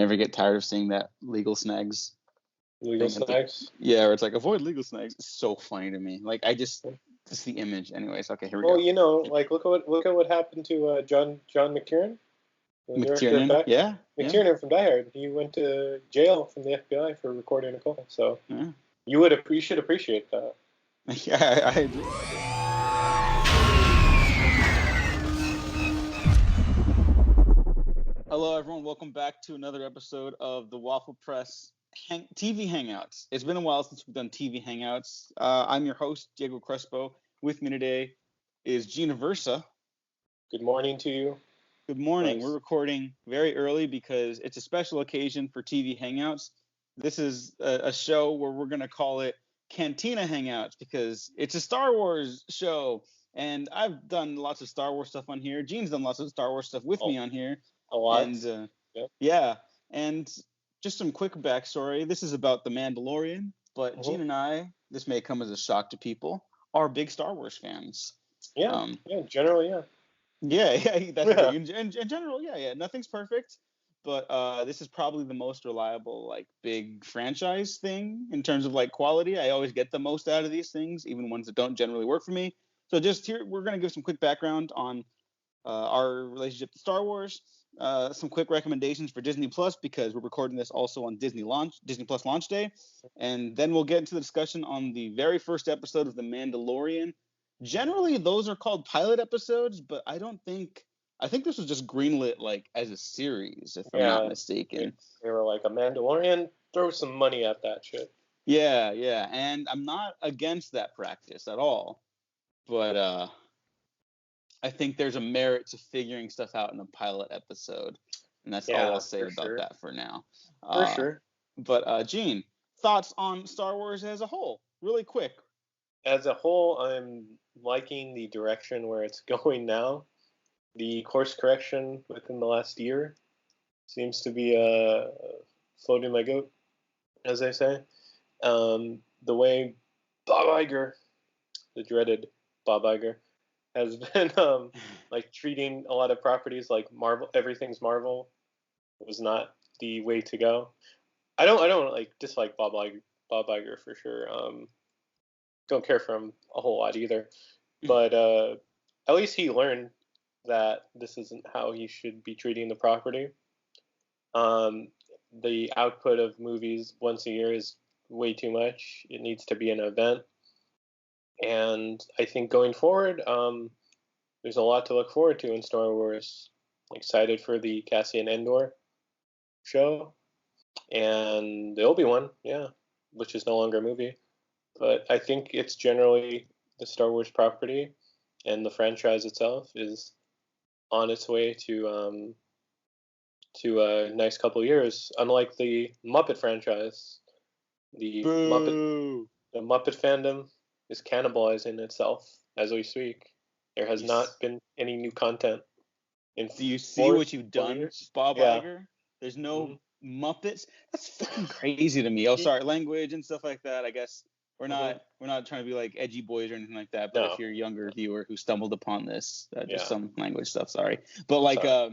never get tired of seeing that legal snags Legal thing. snags? Yeah, where it's like, avoid legal snags. It's so funny to me. Like, just the image. Anyways, okay, here we Well, go. like look at what happened to John McTiernan, the director of McTiernan, yeah. McTiernan from Die Hard. He went to jail from the FBI for recording a call. So Yeah. you should appreciate that. Yeah, I do. Hello, everyone. Welcome back to another episode of the Waffle Press TV Hangouts. It's been a while since we've done TV Hangouts. I'm your host, Diego Crespo. With me today is Gina Versa. Good morning to you. Good morning. Nice. We're recording very early because it's a special occasion for TV Hangouts. This is a show where we're going to call it Cantina Hangouts because it's a Star Wars show. And I've done lots of Star Wars stuff on here. Gene's done lots of Star Wars stuff with me on here. A lot. And yeah. And just some quick backstory. This is about the Mandalorian, but Gene and I, this may come as a shock to people, are big Star Wars fans. Yeah. Generally, yeah. Yeah, that's okay. In general, yeah. Nothing's perfect, but this is probably the most reliable, like, big franchise thing in terms of, like, quality. I always get the most out of these things, even ones that don't generally work for me. So just here, we're going to give some quick background on our relationship to Star Wars, some quick recommendations for Disney Plus, because we're recording this also on Disney Plus launch day, and then we'll get into the discussion on the very first episode of The Mandalorian. Generally, those are called pilot episodes, but I think this was just greenlit, like, as a series, if I'm not mistaken. They were like, a Mandalorian, throw some money at that shit. Yeah, and I'm not against that practice at all, but I think there's a merit to figuring stuff out in a pilot episode, and that's all I'll say about that for now. For sure. But Gene, thoughts on Star Wars as a whole, really quick. As a whole, I'm liking the direction where it's going now. The course correction within the last year seems to be floating my goat, as they say. The way Bob Iger, the dreaded Bob Iger, has been like treating a lot of properties like Marvel, everything's Marvel, was not the way to go. I don't like dislike Bob Iger for sure. Don't care for him a whole lot either, but at least he learned that this isn't how he should be treating the property. The output of movies once a year is way too much. It needs to be an event. And I think going forward, there's a lot to look forward to in Star Wars. Excited for the Cassian Andor show and the Obi-Wan, which is no longer a movie. But I think it's generally the Star Wars property and the franchise itself is on its way to a nice couple of years. Unlike the Muppet franchise, the Muppet fandom is cannibalizing itself as we speak. There has not been any new content. Do you see what you've done, Bob Iger? There's no Muppets. That's fucking crazy to me. Oh, sorry, language and stuff like that. I guess we're not trying to be like edgy boys or anything like that. But if you're a younger viewer who stumbled upon this, just some language stuff. Sorry, but like, how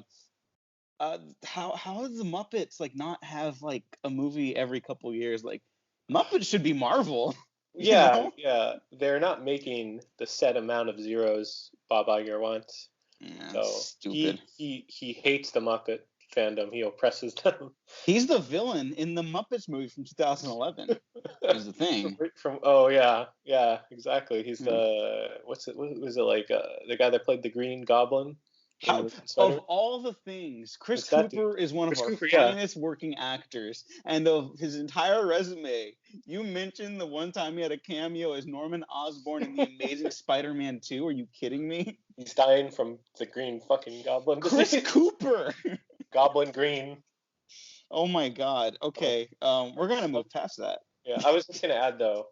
does the Muppets like not have like a movie every couple years? Like, Muppets should be Marvel. Yeah. They're not making the set amount of zeros Bob Iger wants. Yeah, so stupid. He hates the Muppet fandom. He oppresses them. He's the villain in the Muppets movie from 2011. Is the thing. Yeah, exactly. He's the what was it like the guy that played the Green Goblin? Of all the things, Chris Cooper is one of our finest working actors, and of his entire resume, you mentioned the one time he had a cameo as Norman Osborn in The Amazing Spider-Man 2. Are you kidding me? He's dying from the green fucking goblin. Chris Cooper! Goblin Green. Oh my god. Okay, we're gonna move past that. Yeah, I was just gonna add though,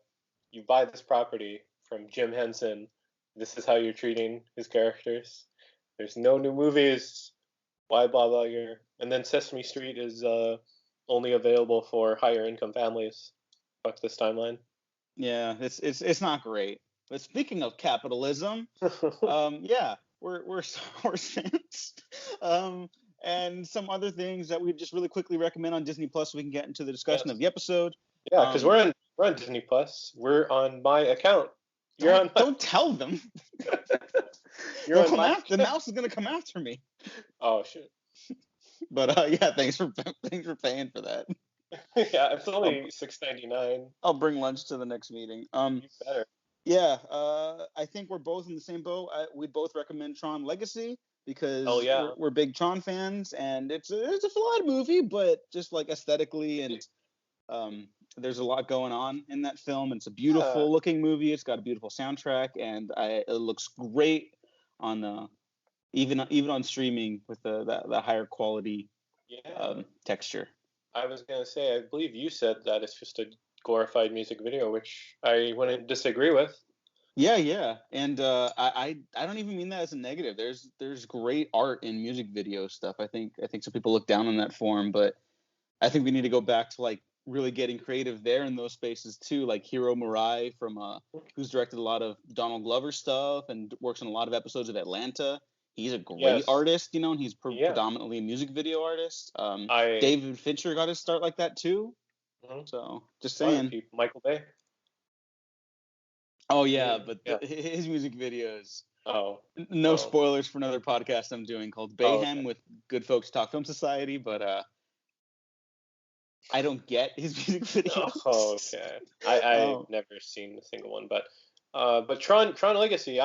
you buy this property from Jim Henson, this is how you're treating his characters. There's no new movies. Why Bob Iger? And then Sesame Street is only available for higher income families. Fuck this timeline. Yeah, it's not great. But speaking of capitalism, we're Star Wars fans. and some other things that we just really quickly recommend on Disney Plus so we can get into the discussion of Yes. the episode. Yeah, because we're on Disney Plus. We're on my account. You're on my. Don't tell them. You're They'll on come my. after. The mouse is gonna come after me. Oh shit. But yeah, thanks for paying for that. Yeah, it's I'll, only $6.99. I'll bring lunch to the next meeting. You better. Yeah, I think we're both in the same boat. We both recommend Tron Legacy Oh because yeah. we're big Tron fans, and it's a flawed movie, but just like aesthetically and there's a lot going on in that film. It's a Yeah. beautiful looking movie. It's got a beautiful soundtrack, and it looks great on even on streaming with the higher quality Yeah. texture. I was gonna say, I believe you said that it's just a glorified music video, which I wouldn't disagree with. Yeah, and I don't even mean that as a negative. There's great art in music video stuff. I think some people look down on that form, but I think we need to go back to like really getting creative there in those spaces too. Like Hiro Murai from who's directed a lot of Donald Glover stuff and works on a lot of episodes of Atlanta. He's a great Yes. artist, and he's Yeah. predominantly a music video artist. I. David Fincher got his start like that too. Mhm. So just A lot of saying. people. Michael Bay. Oh yeah, but Yeah. his music videos. Oh. No Oh. spoilers for another podcast I'm doing called Oh. Bayhem Okay. with Good Folks Talk Film Society, but I don't get his music videos. Oh, okay. I've never seen a single one, but Tron Legacy,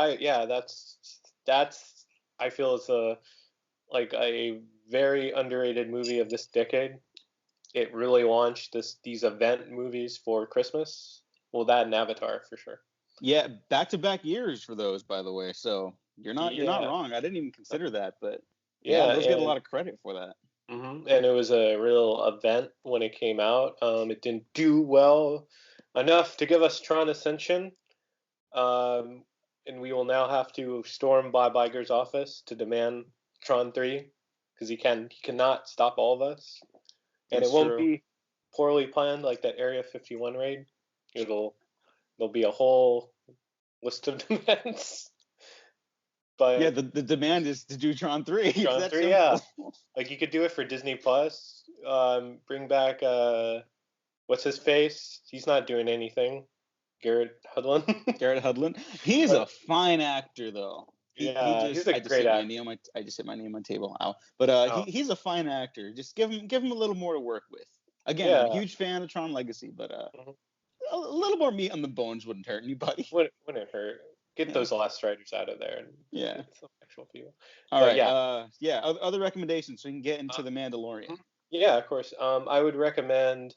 that's I feel is a very underrated movie of this decade. It really launched these event movies for Christmas. Well, that and Avatar for sure. Yeah, back-to-back years for those, by the way. So you're not Yeah, wrong. I didn't even consider that, but yeah, yeah, those get a lot of credit for that. and it was a real event when it came out. It didn't do well enough to give us Tron Ascension, um, and we will now have to storm Bob Iger's office to demand Tron 3 because he cannot stop all of us, and it That's won't true. be poorly planned like that Area 51 raid. There'll be a whole list of demands. But Yeah, the demand is to do Tron 3. It's Tron that 3, simple. yeah. Like you could do it for Disney Plus. Bring back what's his face? He's not doing anything. Garrett Hudlin. Garrett Hudlin. He is a fine actor, though. He Yeah, he's just a I just great hit my actor. knee on my I just hit my knee on my table. Ow. But Oh, he's a fine actor. Just give him a little more to work with. Again, I'm a yeah. huge fan of Tron Legacy, but Mhm. a little more meat on the bones wouldn't hurt anybody. Wouldn't hurt. Get Yeah. those Last Riders out of there and Yeah. get some actual people. All But right. yeah. Yeah. Other recommendations so we can get Uh, into the Mandalorian. yeah, of course. I would recommend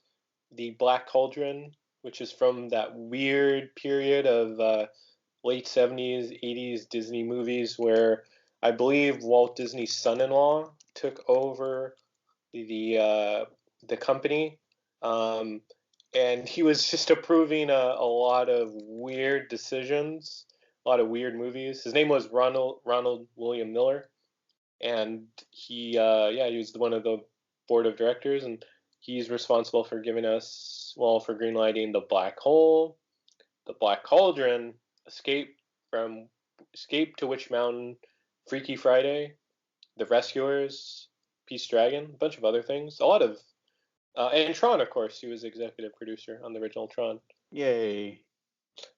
the Black Cauldron, which is from that weird period of late 70s, 80s Disney movies where I believe Walt Disney's son-in-law took over the company, um, and he was just approving a lot of weird decisions, a lot of weird movies. His name was Ronald William Miller, and he was one of the board of directors, and he's responsible for giving us for greenlighting the Black Hole, the Black Cauldron, Escape to Witch Mountain, Freaky Friday, The Rescuers, Peace Dragon, a bunch of other things. A lot of and Tron, of course, he was executive producer on the original Tron. Yay.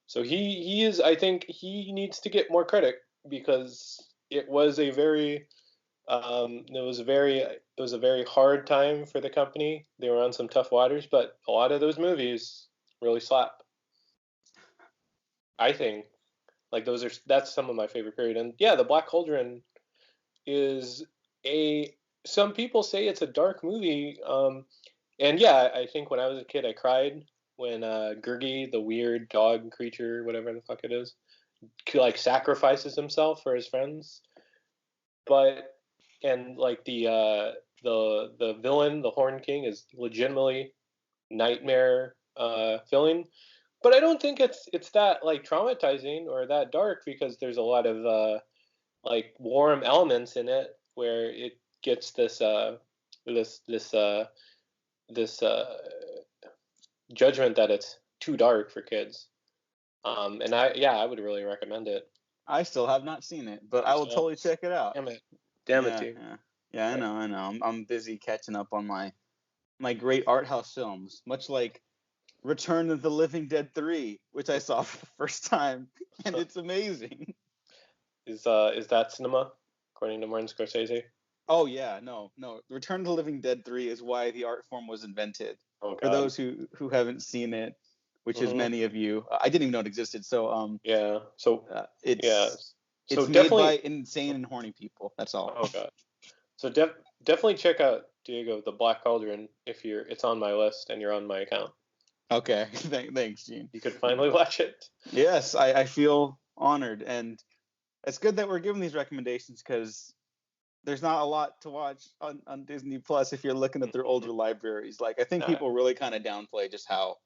So he is. I think he needs to get more credit because it was a very it was a very hard time for the company. They were on some tough waters, but a lot of those movies really slap. I think that's some of my favorite period. And yeah, the Black Cauldron is a some people say it's a dark movie. And yeah, I think when I was a kid, I cried when Gurgi, the weird dog creature, whatever the fuck it is, like sacrifices himself for his friends. But and like the villain, the Horn King, is legitimately nightmare filling. But I don't think it's that like traumatizing or that dark because there's a lot of like warm elements in it where it gets this this judgment that it's too dark for kids. And I would really recommend it. I still have not seen it, but I will So, totally check it out. damn it, Yeah, dude. yeah. Yeah, I Right. know, I know. I'm busy catching up on my great art house films, much like Return of the Living Dead 3, which I saw for the first time, and it's amazing. Is that cinema according to Martin Scorsese? Oh yeah, no, no. Return of the Living Dead 3 is why the art form was invented. Oh For God. those who haven't seen it, which is Hmm. many of you, I didn't even know it existed. So Yeah. So yeah. it's So made by definitely. insane and horny people. That's all. Oh God. So definitely check out Diego the Black Cauldron if you're. It's on my list and you're on my account. Okay, thanks, Gene. You could finally watch it. Yes, I feel honored, and it's good that we're giving these recommendations because there's not a lot to watch on Disney Plus if you're looking at their older Mhm. libraries. Like I think Nah. people really kind of downplay just how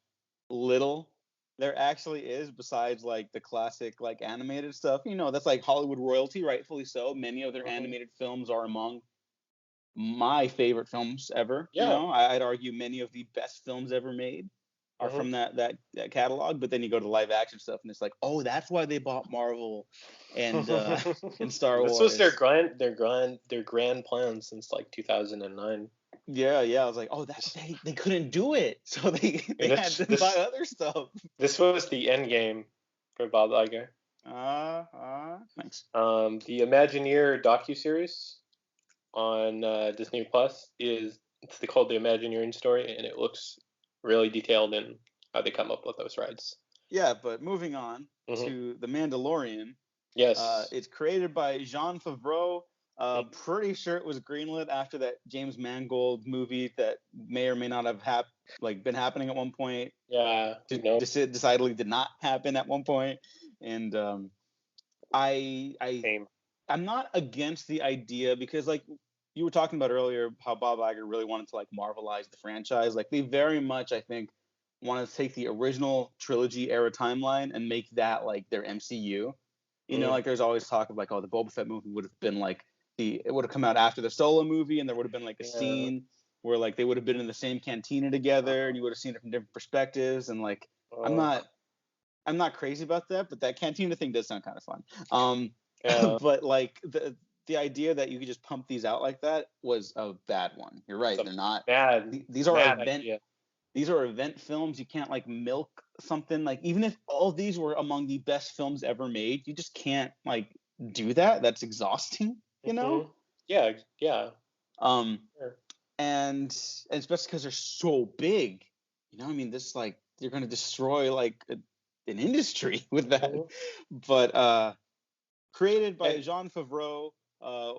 little there actually is besides like the classic like animated stuff. You know, that's like Hollywood royalty, rightfully so. Many of their Hmm. animated films are among my favorite films ever. You Yeah. know, I'd argue many of the best films ever made are Hmm. from that catalog. But then you go to live action stuff, and it's like, oh, that's why they bought Marvel and and Star This was Wars. their grand plan since like 2009. Yeah, yeah. I was like, oh, that This, they couldn't do it, so they and had to buy other stuff. this was the end game for Bob Iger. Thanks. The Imagineer docuseries on Disney Plus called the Imagineering story, and it looks really detailed in how they come up with those rides. Yeah, but moving on Hmm. to The Mandalorian. Yes. It's created by Jean Favreau. Mhm. Pretty sure it was greenlit after that James Mangold movie that may or may not have been happening at one point. Yeah. No. Decidedly did not happen at one point. And I I Same. I'm not against the idea because like you were talking about earlier how Bob Iger really wanted to like marvelize the franchise. Like they very much I think wanted to take the original trilogy era timeline and make that like their MCU. You know, Mm. like there's always talk of like, oh, the Boba Fett movie would have been like it would have come out after the Solo movie, and there would have been like a Yeah. scene where like they would have been in the same cantina together, and you would have seen it from different perspectives. And like, I'm Uh, not I'm not crazy about that, but that cantina thing does sound kind of fun. Um, yeah. but like the idea that you could just pump these out like that was a bad one. You're It's right. a They're not. mad, These are mad event idea. these are event films. You can't like milk something like even if all of these were among the best films ever made, you just can't like do that. That's exhausting, you know? Hmm. Yeah. Yeah. Um Sure. and especially because they're so big. You know, I mean, this like you're gonna destroy like an industry with that. Hmm. But created by And, Jean Favreau, uh,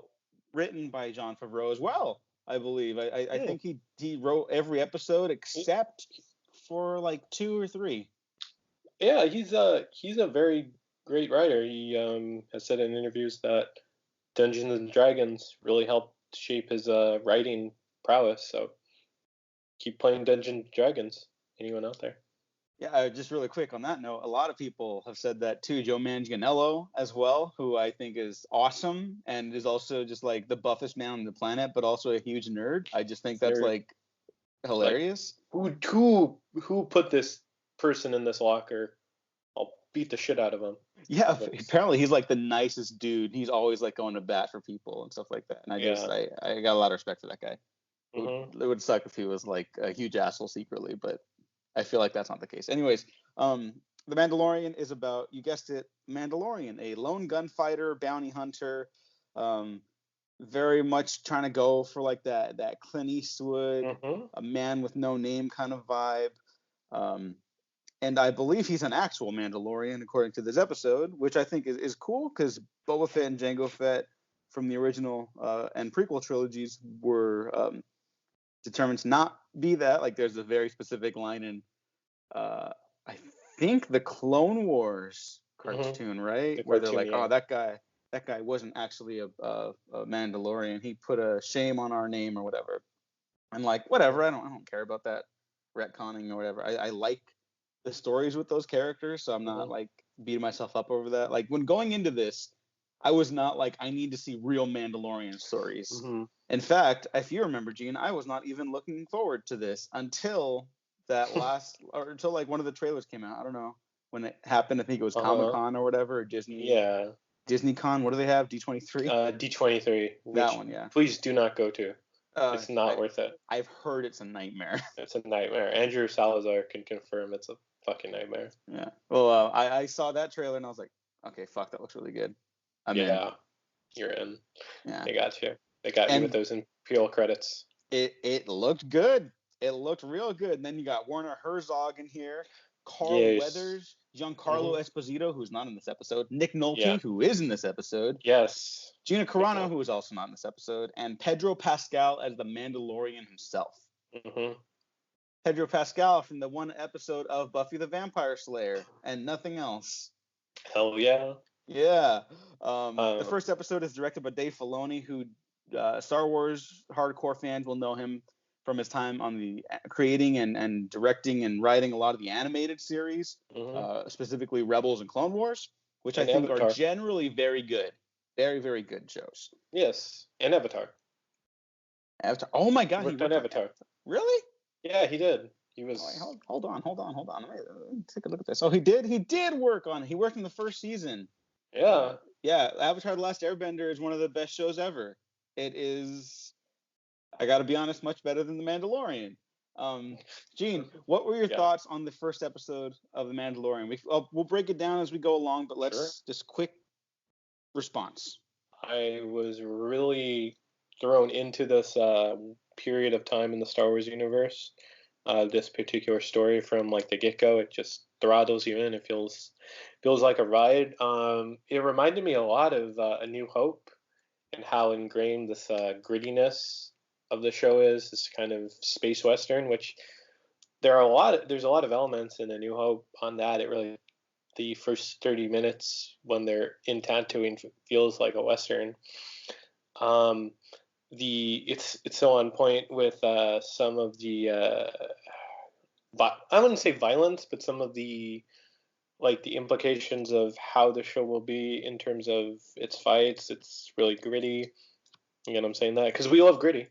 written by Jean Favreau as well. I believe. I mm, think he wrote every episode he- except for like two or three. yeah, he's a very great writer. He has said in interviews that Dungeons and Dragons really helped shape his writing prowess. So keep playing Dungeons and Dragons. Anyone out there? Yeah, just really quick on that note, a lot of people have said that too. Joe Manganiello as well, who I think is awesome and is also just like the buffest man on the planet, but also a huge nerd. I just think that's They're like like, hilarious. who put this person in this locker? I'll beat the shit out of him. Yeah, That's, apparently he's like the nicest dude. He's always like going to bat for people and stuff like that. And yeah. I got a lot of respect for that guy. Hmm. It would suck if he was like a huge asshole secretly, but I feel like that's not the case. Anyways, The Mandalorian is about, you guessed it, Mandalorian, a lone gunfighter, bounty hunter, um, very much trying to go for like that Clint Eastwood, Hmm. a man with no name kind of vibe. Um, and I believe he's an actual Mandalorian according to this episode, which I think is cool because Boba Fett and Jango Fett from the original and prequel trilogies were determined to not be that. Like there's a very specific line in I think the Clone Wars Hmm. cartoon, right? The Where they're cartoon, like, yeah. oh, that guy wasn't actually a Mandalorian. He put a shame on our name or whatever. And like, Hmm. whatever. I don't care about that retconning or whatever. I like the stories with those characters, so I'm not Hmm. like beating myself up over that. Like when going into this, I was not like I need to see real Mandalorian stories. Hmm. In fact, if you remember, Gene, I was not even looking forward to this until that last or until like one of the trailers came out. I don't know when it happened. I think it was Comic Uh-huh. Con or whatever, or Disney Yeah. DisneyCon. What do they have? D23. D23. That one, yeah. Please do not go to. It's not worth it. I've heard it's a nightmare. It's a nightmare. Andrew Salazar can confirm it's a fucking nightmare. Yeah. Well, I saw that trailer and I was like, okay, fuck, that looks really good. I'm in. You're in. Yeah. They got you. They got you with those Imperial credits. It looked good. It looked real good. And then you got Werner Herzog in here, Carl Weathers, Giancarlo Esposito, who's not in this episode, Nick Nolte, who is in this episode. Yes. Gina Carano, who is also not in this episode, and Pedro Pascal as the Mandalorian himself. Mm-hmm. Pedro Pascal from the one episode of Buffy the Vampire Slayer and nothing else. Hell yeah. Yeah. The first episode is directed by Dave Filoni, who Star Wars hardcore fans will know him from his time on the creating and directing and writing a lot of the animated series, specifically Rebels and Clone Wars, which I think are generally very good. Very, very good shows. Yes. And Avatar. Oh my God. He worked on Avatar. Really? Yeah, he did. He was. Oh, hold on. Let me take a look at this. Oh, he did. He did work on it. He worked in the first season. Yeah. Yeah. Avatar: The Last Airbender is one of the best shows ever. It is. I got to be honest, much better than The Mandalorian. Gene, what were your thoughts on the first episode of The Mandalorian? We'll break it down as we go along, but let's just quick response. I was really thrown into this period of time in the Star Wars universe. This particular story from like the get-go, it just throttles you in. It feels like a ride. It reminded me a lot of A New Hope and how ingrained this grittiness of the show is. This kind of space western, which there's a lot of elements in A New Hope on that. It really, the first 30 minutes when they're in Tatooine feels like a western. It's so on point with some of the I wouldn't say violence, but some of the implications of how the show will be in terms of its fights. It's really gritty. You know what I'm saying that? Because we love gritty.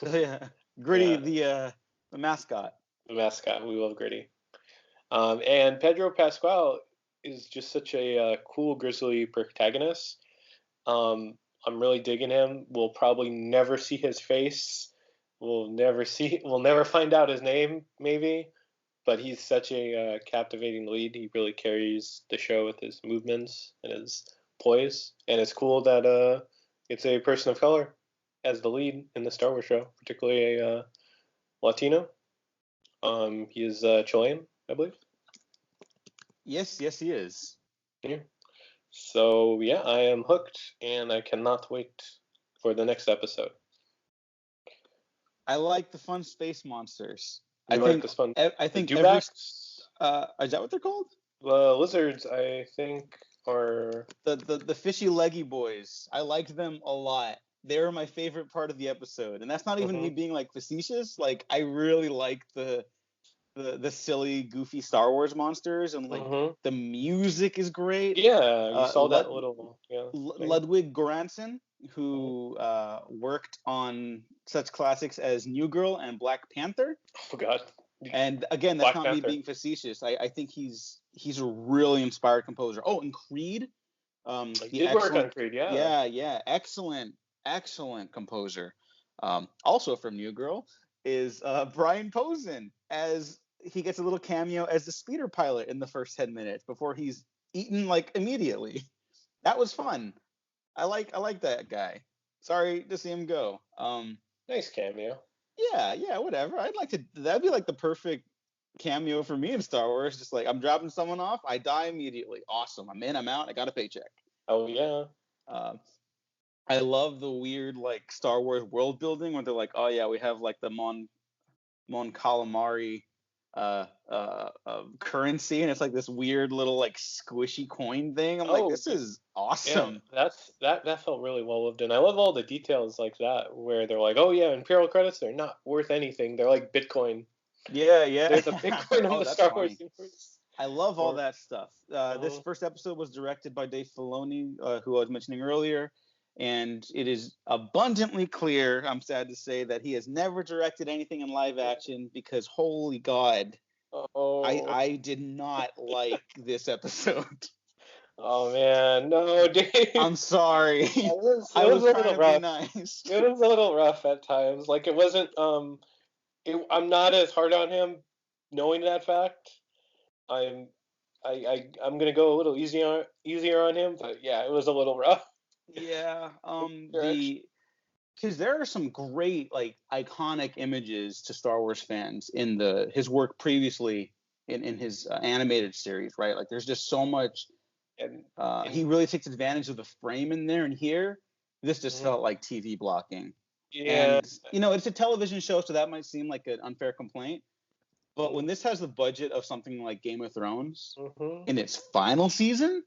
Yeah, gritty. Yeah. The mascot. The mascot. We love gritty. And Pedro Pascal is just such a cool, grizzly protagonist. I'm really digging him. We'll probably never see his face. We'll never find out his name, maybe. But he's such a captivating lead. He really carries the show with his movements and his poise. And it's cool that it's a person of color as the lead in the Star Wars show, particularly a Latino. He is Chilean, I believe. Yes, he is. Yeah. So, yeah, I am hooked, and I cannot wait for the next episode. I like the fun space monsters. I think the fun. I think the Dewbacks. Is that what they're called? The lizards, I think, are the fishy leggy boys. I liked them a lot. They were my favorite part of the episode, and that's not even me being like facetious. Like I really liked the silly, goofy Star Wars monsters, and like the music is great. Yeah, you saw that little Ludwig Göransson, who worked on such classics as New Girl and Black Panther. Oh God! And again, that's not me being facetious. I think he's a really inspired composer. Oh, and Creed. He did work on Creed, yeah. Yeah, excellent composer. Also from New Girl is Brian Posehn, as he gets a little cameo as the speeder pilot in the first 10 minutes before he's eaten like immediately. That was fun. I like that guy. Sorry to see him go. Nice cameo. Yeah, whatever. That'd be like the perfect cameo for me in Star Wars. Just like I'm dropping someone off, I die immediately. Awesome. I'm in, I'm out, I got a paycheck. Oh yeah. I love the weird like Star Wars world building where they're like, oh yeah, we have like the Mon Calamari currency, and it's like this weird little like squishy coin thing. I'm like, this is awesome. Yeah, that felt really well lived in. I love all the details like that where they're like, oh yeah, Imperial credits, they're not worth anything. They're like Bitcoin. Yeah. There's a Bitcoin in the Star Wars universe. I love all that stuff. This first episode was directed by Dave Filoni, who I was mentioning earlier. And it is abundantly clear, I'm sad to say, that he has never directed anything in live action because, holy God, I did not like this episode. Oh man, no, dude. I'm sorry. I It was was a trying little to be rough. nice. It was a little rough at times. Like it wasn't. I'm not as hard on him, knowing that fact. I'm. I'm gonna go a little easier on him, but yeah, it was a little rough. Yeah, Direction. because there are some great like iconic images to Star Wars fans in the his work previously in his animated series, right? Like there's just so much. And He and really takes advantage of the frame in there, and here this just mhm. felt like TV blocking. Yeah. And it's a television show, so that might seem like an unfair complaint. But when Mhm. this has the budget of something like Game of Thrones Mhm. in its final season,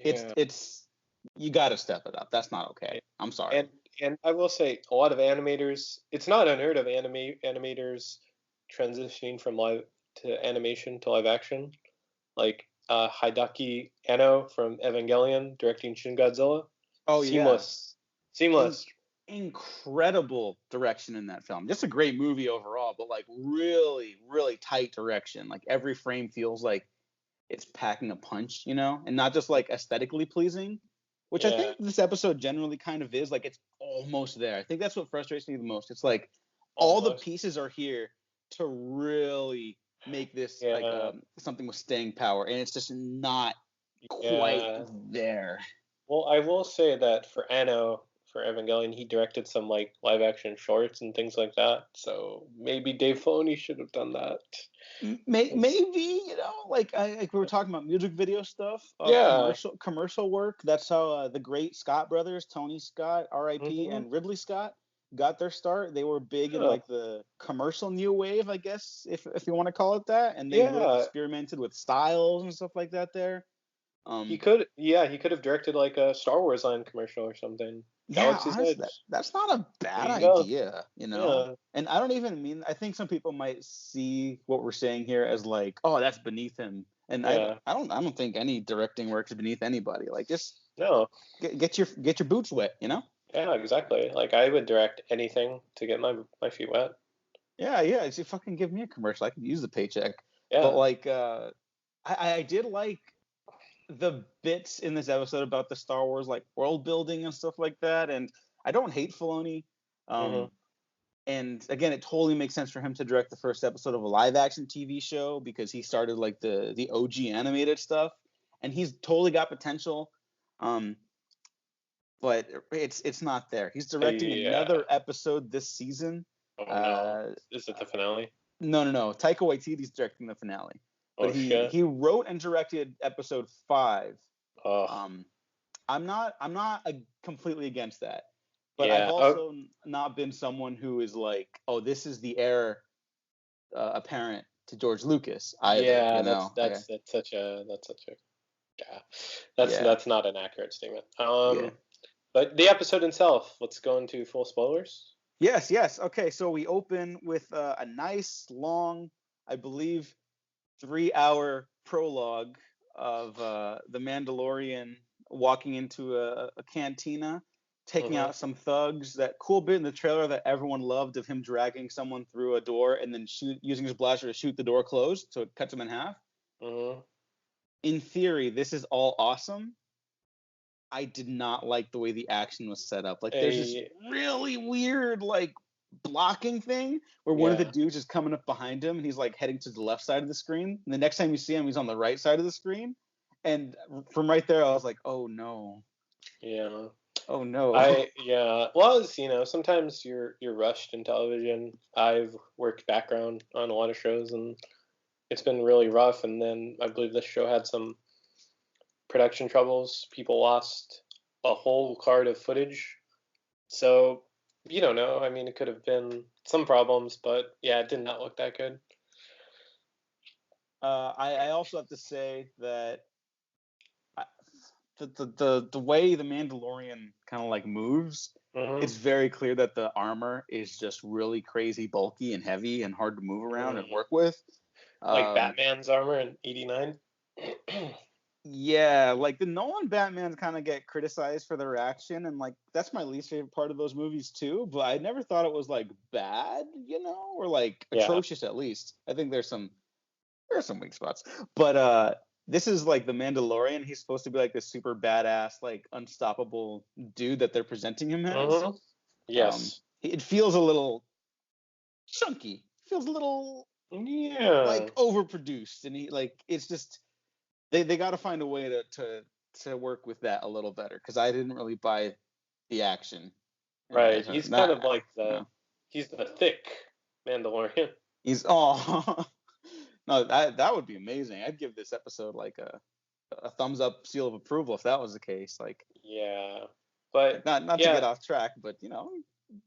Yeah. it's you got to step it up. That's not okay. Yeah. I'm sorry. And I will say a lot of animators. It's not unheard of animators transitioning from live to animation to live action. Like Hideaki Anno from Evangelion directing Shin Godzilla. Oh yeah, Seamless. In- Seamless. incredible direction in that film. Just a great movie overall, but like really, really tight direction. Like every frame feels like it's packing a punch, and not just like aesthetically pleasing, which I Yeah, think this episode generally kind of is. Like it's almost there. I think that's what frustrates me the most. It's like all the almost. pieces are here to really make this like Yeah, something with staying power, and it's just not quite yeah. there. Well, I will say that for Anno, for Evangelion, he directed some like live action shorts and things like that. So maybe Dave Filoni should have done that. It's, Maybe like we were talking about music video stuff, yeah. commercial work. That's how the great Scott brothers, Tony Scott, R.I.P., Hmm. and Ridley Scott got their start. They were big in Yeah. like the commercial new wave, I guess, if you want to call it that, and they really Yeah. experimented with styles and stuff like that there. He Um, could. Yeah, he could have directed like a Star Wars line commercial or something. Yeah, Galaxy's honestly, Edge. that's not a There bad you go. idea. Yeah. And I don't even mean, I think some people might see what we're saying here as like, oh, that's beneath him. And Yeah. I don't think any directing work is beneath anybody. Like, just No. get your boots wet. Yeah, exactly. Like I would direct anything to get my feet wet. Yeah, yeah. If you fucking give me a commercial, I could use the paycheck. But Yeah. like, I did like the bits in this episode about the Star Wars like world building and stuff like that. And I don't hate Filoni. Mhm. Um, and again, it totally makes sense for him to direct the first episode of a live action TV show because he started like the OG animated stuff, and he's totally got potential. Um, but it's not there. He's directing Yeah. another episode this season. Oh no. Uh, Is it the finale? no. Taika Waititi's directing the finale, but Oh shit. he wrote and directed episode 5. Oh Um, I'm not completely against that, but I've yeah. Oh also not been someone who is like, oh, this is the heir apparent to George Lucas either. yeah. That's such a yeah. Yeah, That's not an accurate statement. yeah. But the episode itself. Let's go into full spoilers. Yes. Okay, so we open with a nice long, I believe, 3-hour prologue of the Mandalorian walking into a cantina, taking Mhm. out some thugs. That cool bit in the trailer that everyone loved of him dragging someone through a door and then using his blaster to shoot the door closed, so it cuts him in half. Mhm. In theory, this is all awesome. I did not like the way the action was set up. Like there's this A really weird like blocking thing where one of the yeah. dudes is coming up behind him and he's like heading to the left side of the screen. And the next time you see him, he's on the right side of the screen. And from right there, I was like, oh no, Yeah. oh no. Yeah. Well, as you know, sometimes you're rushed in television. I've worked background on a lot of shows, and it's been really rough. And then I believe this show had some production troubles. People lost a whole card of footage. So you don't know. I mean, it could have been some problems, but yeah, it did not look that good. I also have to say that I, the way the Mandalorian kind of like moves, Hmm. it's very clear that the armor is just really crazy bulky and heavy and hard to move around and Hmm. work with. Like Um, Batman's armor in '89. yeah, like the Nolan Batmans kind of get criticized for their action, and like that's my least favorite part of those movies too. But I never thought it was like bad, or like Yeah. atrocious at least. I think there are some weak spots, but this is like the Mandalorian. He's supposed to be like this super badass, like unstoppable dude that they're presenting him as. Mm-hmm. Yes. It feels a little chunky. Feels a little Yeah. like overproduced, and it's just they got to find a way to work with that a little better, because I didn't really buy the action. Right. He's kind of like Yeah. he's the thick Mandalorian. He's no, that would be amazing. I'd give this episode like a thumbs up, seal of approval if that was the case. Like, Yeah. But not to yeah, get off track, but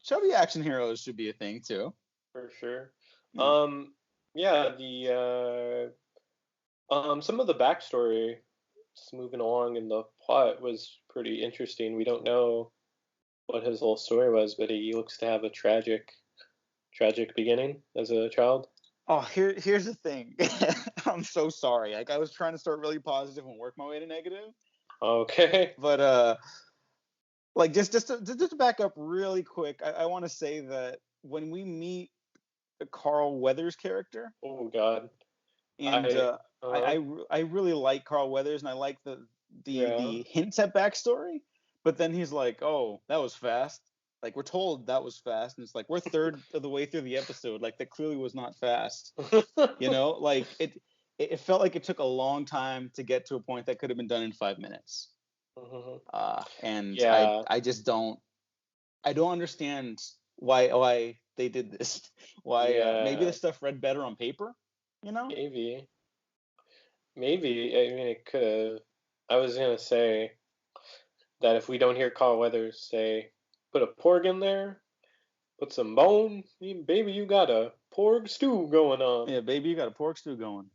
chubby action heroes should be a thing too. for sure. Yeah. Yeah, the some of the backstory, just moving along in the plot, was pretty interesting. We don't know what his whole story was, but he looks to have a tragic beginning as a child. Oh, here's the thing. I'm so sorry. Like, I was trying to start really positive and work my way to negative, Okay. but like just to back up really quick, I want to say that when we meet the Carl Weathers character, Oh God. and I really like Carl Weathers, and I like the hints at backstory, but then he's like, oh, that was fast. Like, we're told that was fast, and it's like, we're third of the way through the episode. Like, that clearly was not fast. Like it felt like it took a long time to get to a point that could have been done in 5 minutes. And Yeah. I just don't understand why they did this. Why maybe the stuff read better on paper, Maybe. Maybe. I mean, it could have. I was gonna say that if we don't hear Carl Weathers say, "Put a porg in there, put some bone, baby, you got a porg stew going on." Yeah, baby, you got a pork stew going.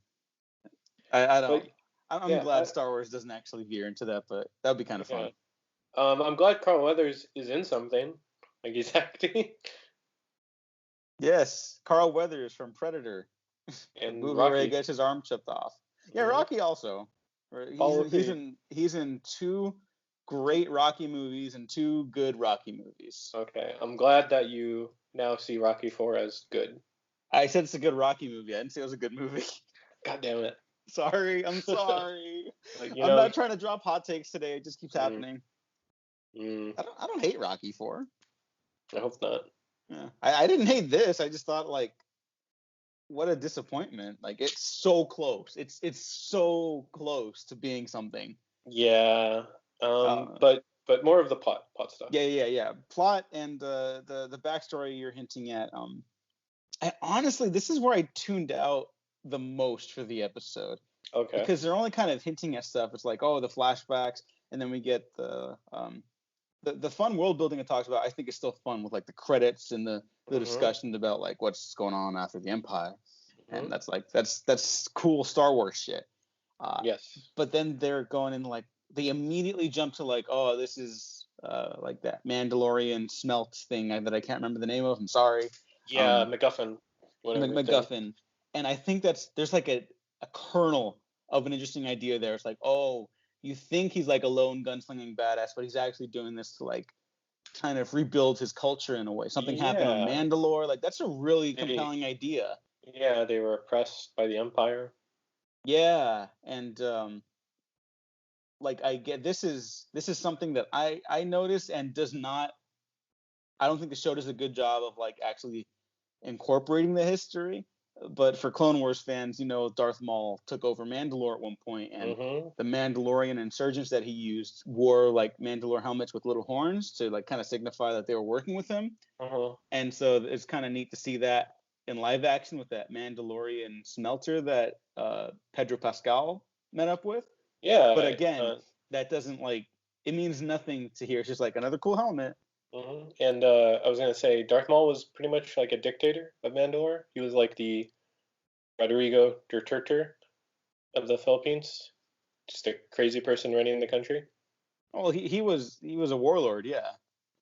I don't. But I'm glad Star Wars doesn't actually veer into that, but that'd be kind of fun. I'm glad Carl Weathers is in something, like he's acting. Yes, Carl Weathers from Predator. And Booby Ray Rocky. gets his arm chipped off. Yeah, Rocky also. He's in 2 great Rocky movies and 2 good Rocky movies. Okay, I'm glad that you now see Rocky 4 as good. I said it's a good Rocky movie. I didn't say it was a good movie. God damn it. Sorry, I'm sorry. I'm not trying to drop hot takes today. It just keeps happening. I don't hate Rocky 4. I hope not. Yeah, I didn't hate this. I just thought, like, what a disappointment. Like, it's so close. It's so close to being something. Yeah. But more of the plot stuff. Yeah. Plot and the backstory you're hinting at. Honestly, this is where I tuned out the most for the episode. Okay. Because they're only kind of hinting at stuff. It's like, oh, the flashbacks, and then we get the fun world building it talks about. I think is still fun with, like, the credits and the discussion about, like, what's going on after the Empire, and that's cool Star Wars shit. Yes. But then they're going in, like, they immediately jump to, like, oh, this is like that Mandalorian smelt thing that I can't remember the name of. I'm sorry. Yeah, MacGuffin. MacGuffin. And I think there's like a kernel of an interesting idea there. It's like, oh, you think he's like a lone gunslinging badass, but he's actually doing this to, like, kind of rebuild his culture in a way. Something happened on Mandalore. Like, that's a really compelling idea. Yeah, they were oppressed by the Empire. Yeah, and like, I get this is something that I noticed and does not. I don't think the show does a good job of, like, actually incorporating the history. But for Clone Wars fans, Darth Maul took over Mandalore at one point, and the Mandalorian insurgents that he used wore, like, Mandalore helmets with little horns to, like, kind of signify that they were working with him. And so it's kind of neat to see that in live action with that Mandalorian smelter that Pedro Pascal met up with. Yeah. But again, that doesn't, like, it means nothing to hear. It's just like another cool helmet. And I was going to say, Darth Maul was pretty much like a dictator of Mandalore. He was like the Rodrigo Duterte of the Philippines. Just a crazy person running the country. Oh, he was a warlord, yeah.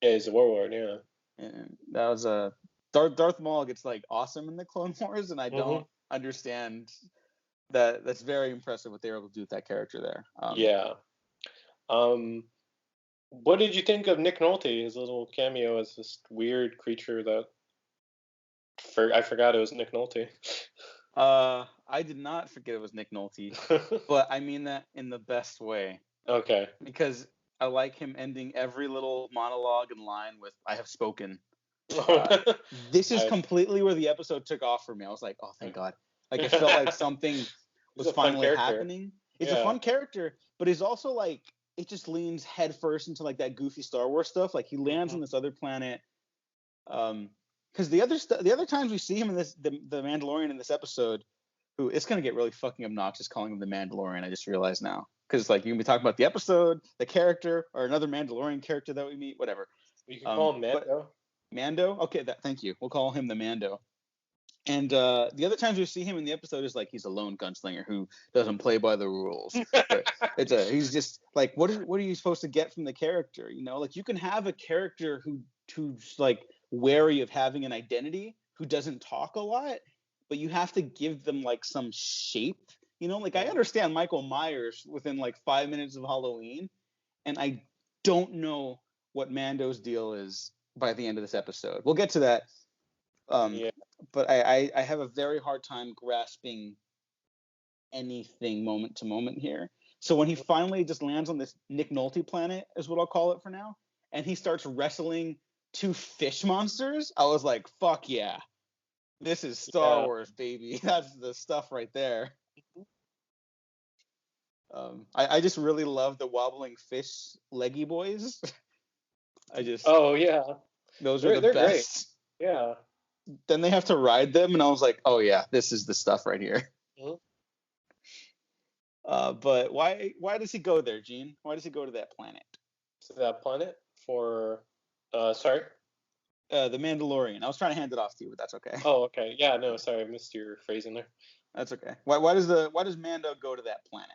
Yeah, he's a warlord, yeah. And that was Darth Maul gets, like, awesome in the Clone Wars, and I don't understand that. That's very impressive what they were able to do with that character there. Yeah. What did you think of Nick Nolte, his little cameo as this weird creature that I forgot it was Nick Nolte. I did not forget it was Nick Nolte, but I mean that in the best way. Okay. Because I like him ending every little monologue and line with "I have spoken." This is completely where the episode took off for me. I was like, oh, thank God. Like, it felt like something was finally happening. It's a fun character, but he's also like, it just leans headfirst into like that goofy Star Wars stuff. Like, he lands on this other planet. Because the other times we see him in this, the Mandalorian in this episode, who it's gonna get really fucking obnoxious calling him the Mandalorian. I just realized now, because like you can be talking about the episode, the character, or another Mandalorian character that we meet, whatever. You can call him Mando. Mando? Okay, thank you. We'll call him the Mando. And the other times we see him in the episode is like he's a lone gunslinger who doesn't play by the rules. But he's just like, what are you supposed to get from the character? You know, like you can have a character who's like wary of having an identity, who doesn't talk a lot, but you have to give them like some shape. You know, like I understand Michael Myers within like 5 minutes of Halloween, and I don't know what Mando's deal is by the end of this episode. We'll get to that. But I have a very hard time grasping anything moment to moment here. So when he finally just lands on this Nick Nolte planet, is what I'll call it for now, and he starts wrestling two fish monsters, I was like, fuck yeah. This is Star Wars, baby. That's the stuff right there. I just really love the wobbling fish leggy boys. Oh yeah, those are the best. Great. Yeah. Then they have to ride them, and I was like, oh yeah, this is the stuff right here. But why does he go there, Gene? Why does he go to that planet? To that planet for sorry? The Mandalorian. I was trying to hand it off to you, but that's okay. Oh, okay. Yeah, no, sorry, I missed your phrasing there. That's okay. Why does Mando go to that planet?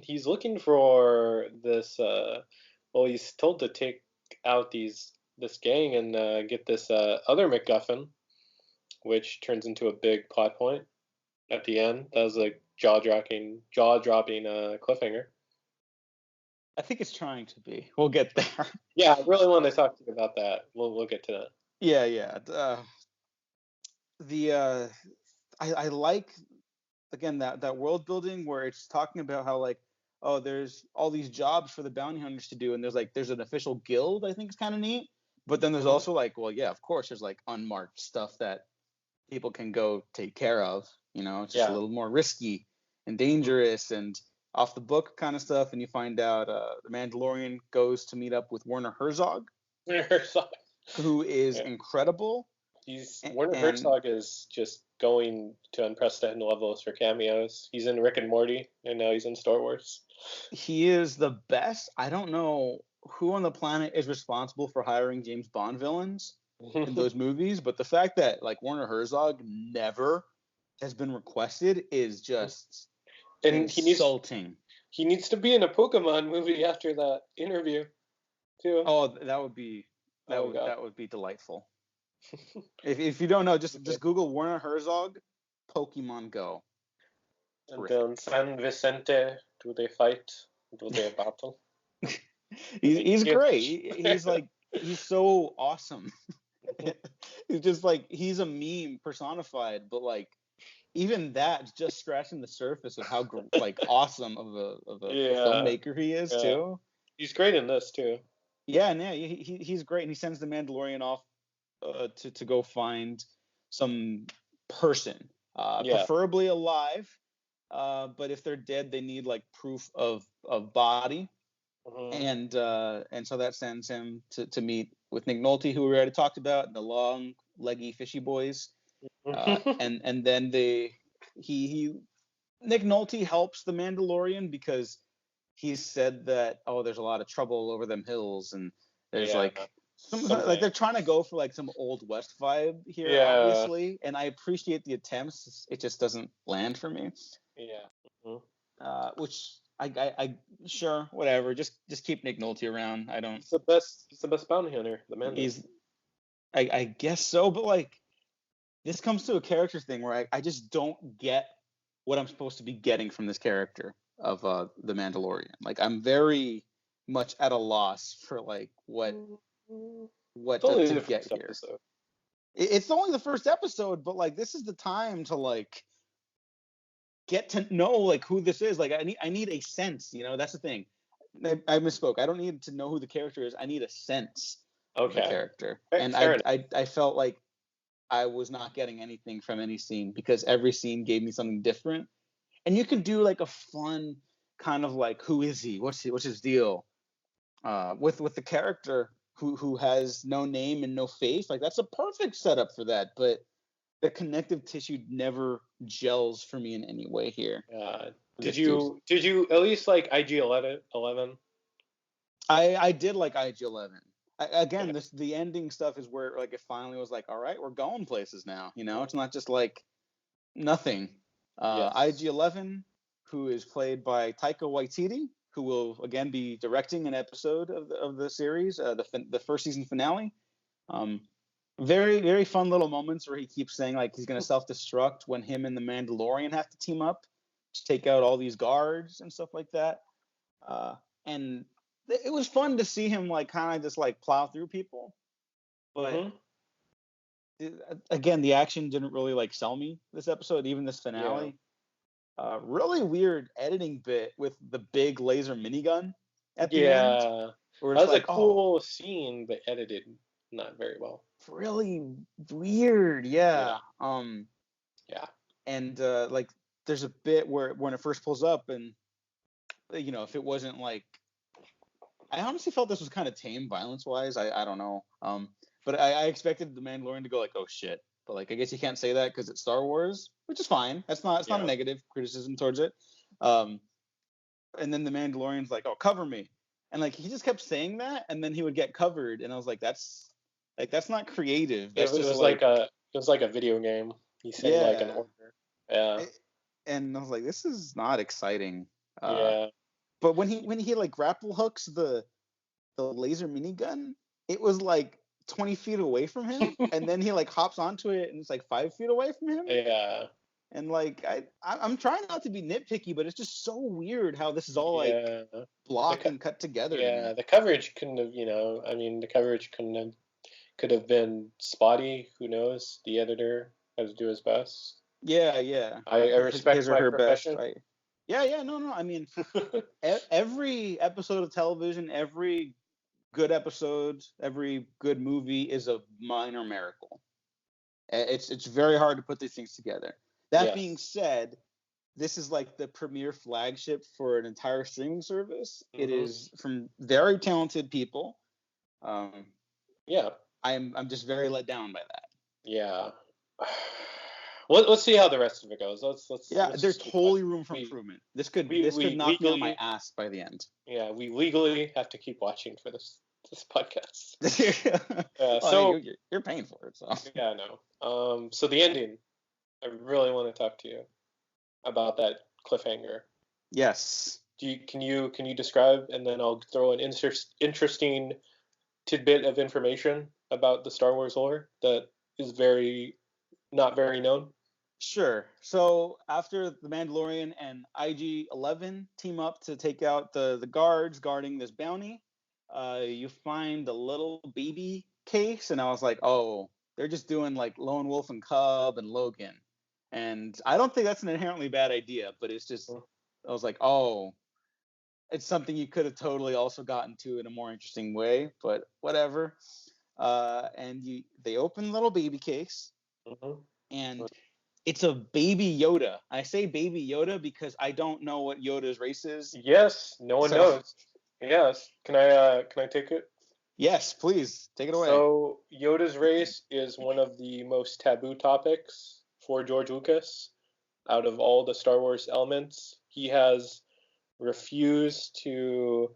He's looking for this well, he's told to take out this gang and get this other MacGuffin, which turns into a big plot point at the end. That was a jaw-dropping cliffhanger. I think it's trying to be. We'll get there. Yeah, I really want to talk to you about that. We'll get to that. Yeah. I like, again, that world building where it's talking about how like, oh, there's all these jobs for the bounty hunters to do, and there's an official guild. I think is kind of neat. But then there's also like, well, yeah, of course, there's like unmarked stuff that people can go take care of. You know, it's just a little more risky and dangerous and off the book kind of stuff. And you find out the Mandalorian goes to meet up with Werner Herzog, who is incredible. Werner Herzog is just going to unprecedented levels for cameos. He's in Rick and Morty, and now he's in Star Wars. He is the best. I don't know who on the planet is responsible for hiring James Bond villains in those movies, but the fact that like Werner Herzog never has been requested is just insulting. He needs to be in a Pokemon movie after that interview too. Oh, that would be delightful. if you don't know, just Google Werner Herzog Pokemon Go. And then San Vicente, do they fight? Do they battle? He's great. He's so awesome. He's just like, he's a meme personified, but like even that's just scratching the surface of how like awesome of a filmmaker he is too. He's great in this too. Yeah, he's great, and he sends the Mandalorian off to go find some person, preferably alive. But if they're dead, they need like proof of body. And so that sends him to meet with Nick Nolte, who we already talked about, the long leggy fishy boys. And then Nick Nolte helps the Mandalorian because he said that, oh, there's a lot of trouble over them hills, and there's like they're trying to go for like some Old West vibe here, obviously, and I appreciate the attempts. It just doesn't land for me. Which I sure, whatever. Just keep Nick Nolte around. I don't. He's the best bounty hunter. The man. I guess so, but like this comes to a character thing where I just don't get what I'm supposed to be getting from this character of the Mandalorian. Like I'm very much at a loss for like what to get here. It's only the first episode, but like this is the time to like get to know like who this is. Like I need a sense, you know, that's the thing. I misspoke. I don't need to know who the character is. I need a sense of the Okay. character. Fair, And fair enough. I felt like I was not getting anything from any scene because every scene gave me something different. And you could do like a fun kind of like who is he? What's his deal? With the character who has no name and no face. Like that's a perfect setup for that. But the connective tissue never gels for me in any way here. Did Just you at least like IG-11? I did like IG-11. Yeah. Again, the ending stuff is where like it finally was like, all right, we're going places now. You know, it's not just like nothing. Yes. IG-11, who is played by Taika Waititi, who will again be directing an episode of the series, the first season finale. Um, very very fun little moments where he keeps saying like he's gonna self destruct when him and the Mandalorian have to team up to take out all these guards and stuff like that. And it was fun to see him like kind of just like plow through people, but Mm-hmm. again, the action didn't really like sell me this episode, even this Yeah. finale. Really weird editing bit with the big laser minigun at the end, Yeah. where That it's was a like, oh, cool scene, but edited not very well. really weird, Yeah. yeah. Yeah. And like there's a bit where when it first pulls up, and you know, if it wasn't like, I honestly felt this was kind of tame violence wise. I don't know. But I expected the Mandalorian to go like, oh shit. But like, I guess you can't say that because it's Star Wars, which is fine. It's not a Yeah. negative criticism towards it. Um, and then the Mandalorian's like, oh, cover me, and like he just kept saying that, and then he would get covered, and I was like that's not creative. It, That's it just was like, like a video game. He's saying like an yeah. order. Yeah. And I was like, this is not exciting. Yeah. But when he like grapple hooks the laser minigun, it was like 20 feet away from him, and then he like hops onto it and it's like 5 feet away from him. Yeah. And like I'm trying not to be nitpicky, but it's just so weird how this is all like Yeah. The blocked and cut together to me. the coverage couldn't have, I mean, the coverage could have been spotty. Who knows? The editor has to do his best. Yeah, yeah. I respect His or my her best. profession. Yeah, yeah. No. I mean, every episode of television, every good episode, every good movie is a minor miracle. It's very hard to put these things together. That being Yes. said, this is like the premier flagship for an entire streaming service. It Hmm. is from very talented people. Um, Yeah. I'm just very let down by that. Yeah. Let's see how the rest of it goes. Yeah, Let's there's just keep watching. totally room for improvement. This could We knock me on my legally, ass by the end. yeah, we legally have to keep watching for this podcast. Well, So you're paying for it, so yeah, no. So the ending, I really want to talk to you about that cliffhanger. yes. Can you describe, and then I'll throw an interesting tidbit of information about the Star Wars lore that is not very known. Sure. So after the Mandalorian and IG-11 team up to take out the guards guarding this bounty, you find a little baby case, and I was like, oh, they're just doing like Lone Wolf and Cub and Logan, and I don't think that's an inherently bad idea, but it's just, I was like, oh, it's something you could have totally also gotten to in a more interesting way, but whatever. And they open the little baby case, Mm-hmm. and it's a baby Yoda. I say baby Yoda because I don't know what Yoda's race is. Yes, no one So knows. Yes, can I take it? yes, please take it away. So Yoda's race is one of the most taboo topics for George Lucas. Out of all the Star Wars elements, he has refused to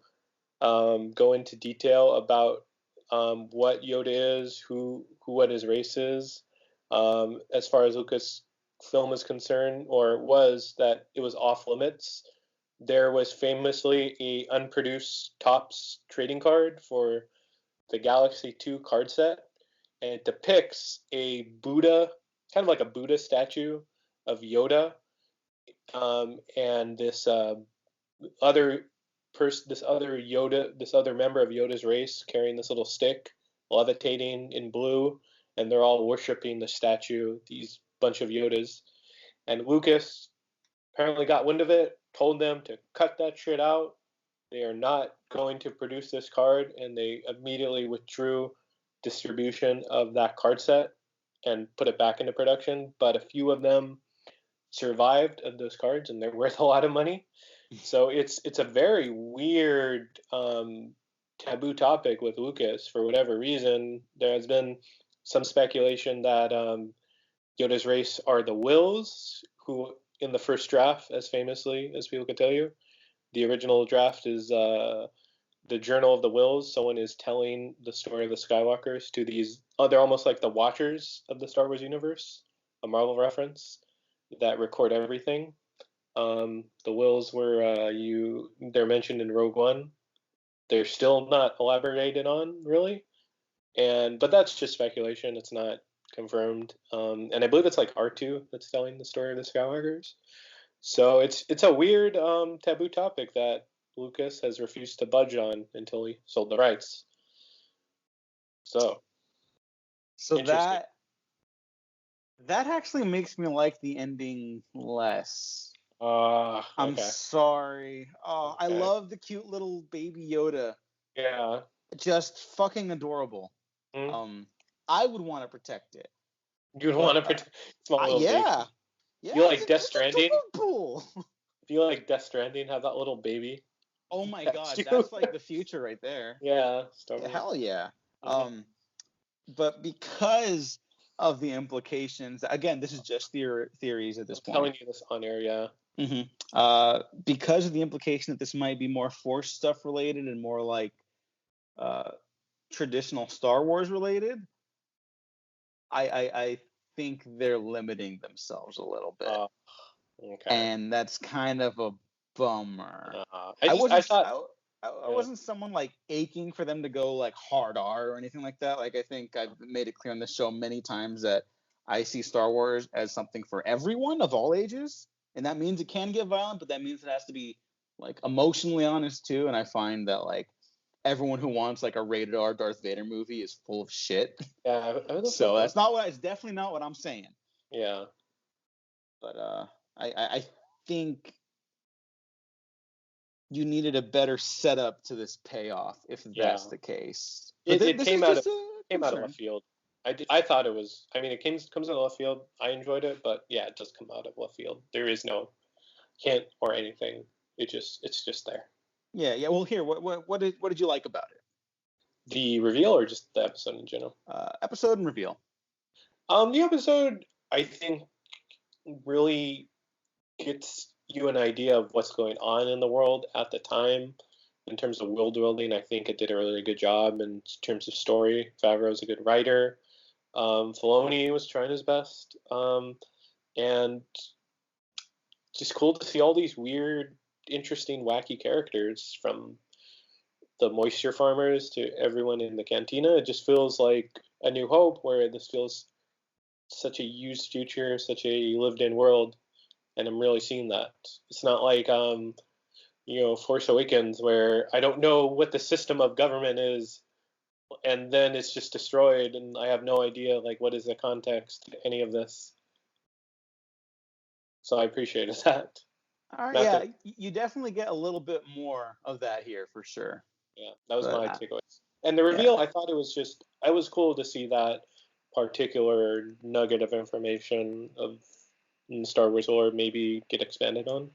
go into detail about what Yoda is, who what his race is. As far as Lucas film is concerned, or was, that it was off limits. There was famously a unproduced Topps trading card for the Galaxy 2 card set, and it depicts a Buddha, kind of like a Buddha statue of Yoda, and other this other member of Yoda's race carrying this little stick, levitating in blue, and they're all worshiping the statue, these bunch of Yodas. And Lucas apparently got wind of it, told them to cut that shit out. They are not going to produce this card, and they immediately withdrew distribution of that card set and put it back into production. But a few of them survived of those cards, and they're worth a lot of money. So it's a very weird taboo topic with Lucas for whatever reason. There has been some speculation that Yoda's race are the Wills, who in the first draft, as famously as people can tell you, the original draft is the Journal of the Wills. Someone is telling the story of the Skywalkers to these. Oh, they're almost like the Watchers of the Star Wars universe, a Marvel reference that record everything. The Wills were they're mentioned in Rogue One. They're still not elaborated on really, but that's just speculation. It's not confirmed. And I believe it's like R2 that's telling the story of the Skywalkers. So it's a weird taboo topic that Lucas has refused to budge on until he sold the rights. So that actually makes me like the ending less. Okay. I'm sorry. Oh, okay. I love the cute little baby Yoda. Yeah. Just fucking adorable. Mm. I would want to protect it. You'd want to protect small little yeah. baby. Yeah. You like Death Stranding? Cool. Do you like Death Stranding? Have that little baby? Oh my god, that's like the future right there. Yeah. Hell yeah. Mm-hmm. But because of the implications, again, this is just theories at this point. I'm telling you this on air, yeah. Mm-hmm. Because of the implication that this might be more Force stuff related and more like traditional Star Wars related, I think they're limiting themselves a little bit. Okay. And that's kind of a bummer. I wasn't someone like aching for them to go like hard R or anything like that. Like I think I've made it clear on this show many times that I see Star Wars as something for everyone of all ages, and that means it can get violent, but that means it has to be like emotionally honest too. And I find that like everyone who wants like a rated R Darth Vader movie is full of shit. Yeah. So that's not what. It's definitely not what I'm saying. Yeah. But I think you needed a better setup to this payoff if that's the case. It came out of left field. I thought it was. I mean, it comes out of left field. I enjoyed it, but yeah, it does come out of left field. There is no hint or anything. It's just there. Yeah. Well, here, what did you like about it? The reveal or just the episode in general? Episode and reveal. The episode I think really gets you an idea of what's going on in the world at the time. In terms of world building, I think it did a really good job in terms of story. Favreau's a good writer. Filoni was trying his best. And just cool to see all these weird, interesting, wacky characters from the moisture farmers to everyone in the cantina. It just feels like A New Hope, where this feels such a used future, such a lived-in world. And I'm really seeing that. It's not like, Force Awakens, where I don't know what the system of government is, and then it's just destroyed, and I have no idea, like, what is the context to any of this. So I appreciated that. All right, you definitely get a little bit more of that here, for sure. Yeah, that was my takeaway. And the reveal, I thought it was cool to see that particular nugget of information in Star Wars lore maybe get expanded on.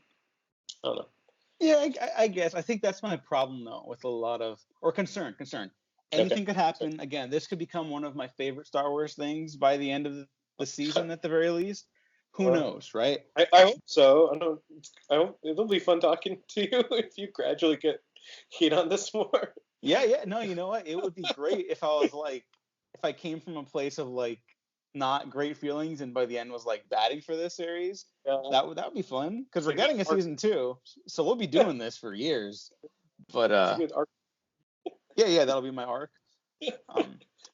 I don't know. Yeah, I guess. I think that's my problem, though, with a lot of... Or concern. Anything could happen. Again, this could become one of my favorite Star Wars things by the end of the season, at the very least. Who knows, right? I hope so. I hope it'll be fun talking to you if you gradually get heat on this more. Yeah. No, you know what? It would be great if I was like... If I came from a place of, like, not great feelings and by the end was, like, batting for this series. Yeah. That would be fun. Because we're getting a season 2. So we'll be doing this for years. But, yeah, that'll be my arc.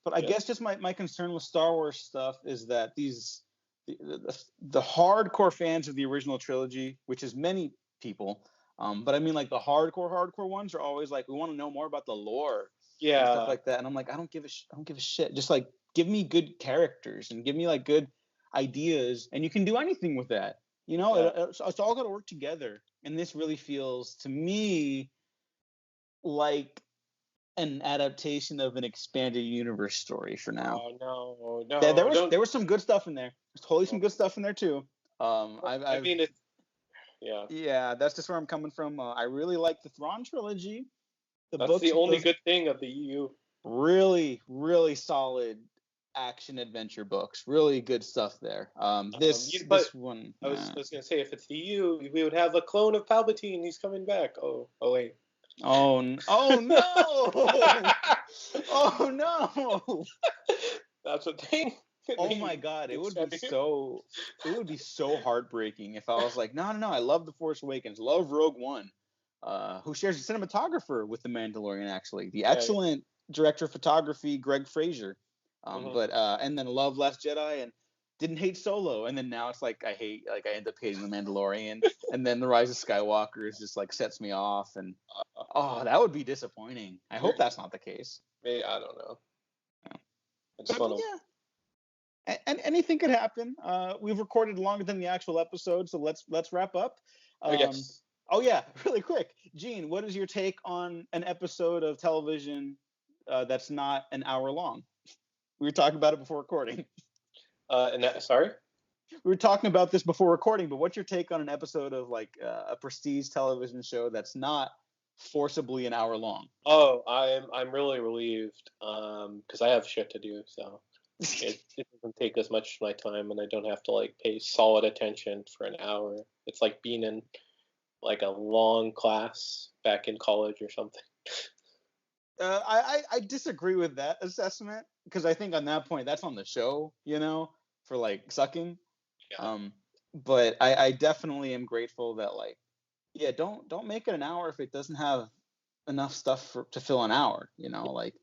But I guess just my concern with Star Wars stuff is that the hardcore fans of the original trilogy, which is many people, but I mean like the hardcore ones are always like, we want to know more about the lore, and stuff like that. And I'm like, I don't give a shit. Just like give me good characters and give me like good ideas, and you can do anything with that. It's all got to work together, and this really feels to me like an adaptation of an expanded universe story for now. Oh There no! there was some good stuff in there. There's totally some good stuff in there too. I mean, yeah, that's just where I'm coming from. I really like the Thrawn trilogy. That's the only good thing of the EU. Really, really solid action adventure books. Really good stuff there. This one. I was gonna say, if it's the EU, we would have a clone of Palpatine. He's coming back. Oh wait. Oh no! Oh no! That's a thing. Oh my God! It would be so heartbreaking if I was like, no. I love The Force Awakens, love Rogue One, who shares a cinematographer with The Mandalorian. Actually, the excellent director of photography, Greg Fraser. But and then love Last Jedi and didn't hate Solo, and then now it's like I end up hating The Mandalorian, and then The Rise of Skywalker is just like sets me off, and that would be disappointing. I hope that's not the case. Maybe, I don't know. And anything could happen. We've recorded longer than the actual episode, so let's wrap up. Yes. Oh yeah, really quick, Gene, what is your take on an episode of television that's not an hour long? We were talking about it before recording. Sorry? We were talking about this before recording, but what's your take on an episode of like a prestige television show that's not forcibly an hour long? Oh, I'm really relieved because I have shit to do, so it doesn't take as much of my time, and I don't have to like pay solid attention for an hour. It's like being in like a long class back in college or something. I disagree with that assessment, because I think on that point that's on the show, for like sucking. Yeah. But I definitely am grateful that like, yeah, don't make it an hour if it doesn't have enough stuff to fill an hour. Like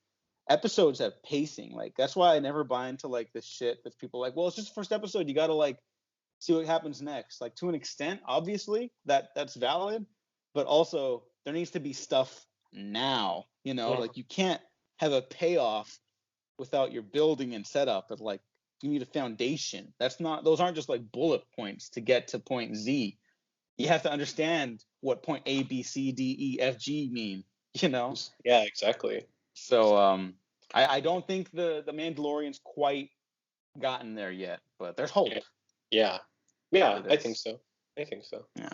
episodes have pacing. Like that's why I never buy into like this shit that people are like, well, it's just the first episode. You got to like see what happens next. Like to an extent, obviously that's valid, but also there needs to be stuff now. Like you can't have a payoff without your building and setup. But like you need a foundation. Those aren't just like bullet points to get to point Z. You have to understand what point A, B, C, D, E, F, G mean. Yeah, exactly. So I don't think the Mandalorian's quite gotten there yet, but there's hope. Yeah, I think so. Yeah.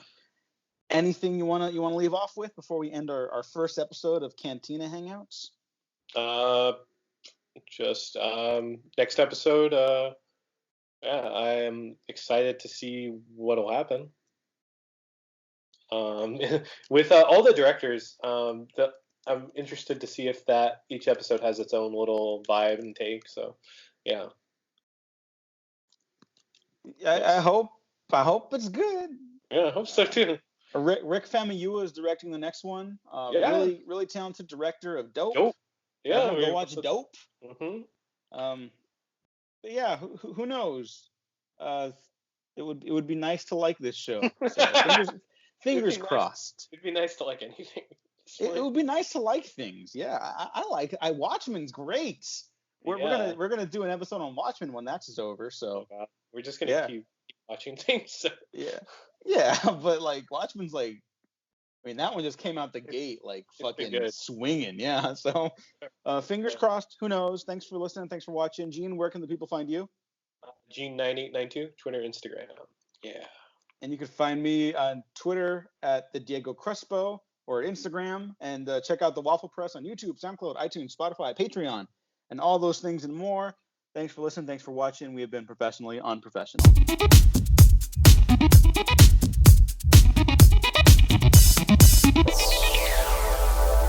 Anything you wanna leave off with before we end our first episode of Cantina Hangouts? Just next episode. I am excited to see what'll happen. With all the directors, I'm interested to see if each episode has its own little vibe and take. So, yeah. I hope it's good. Yeah, I hope so too. Rick Famuyiwa is directing the next one. Really, really talented director of Dope. Yeah, go watch Dope. Mm-hmm. But yeah, who knows? It would be nice to like this show. So fingers crossed. It'd be nice to like anything. It would be nice to like things. Yeah, I Watchmen's great. We're gonna do an episode on Watchmen when that's over. So we're just gonna keep watching things. So. Yeah, but like Watchmen's like, I mean that one just came out the gate like fucking swinging. Yeah, so fingers crossed. Who knows? Thanks for listening. Thanks for watching. Gene, where can the people find you? Gene9892, Twitter, Instagram. Yeah. And you can find me on Twitter at the Diego Crespo or at Instagram, and check out the Waffle Press on YouTube, SoundCloud, iTunes, Spotify, Patreon, and all those things and more. Thanks for listening. Thanks for watching. We have been professionally unprofessional.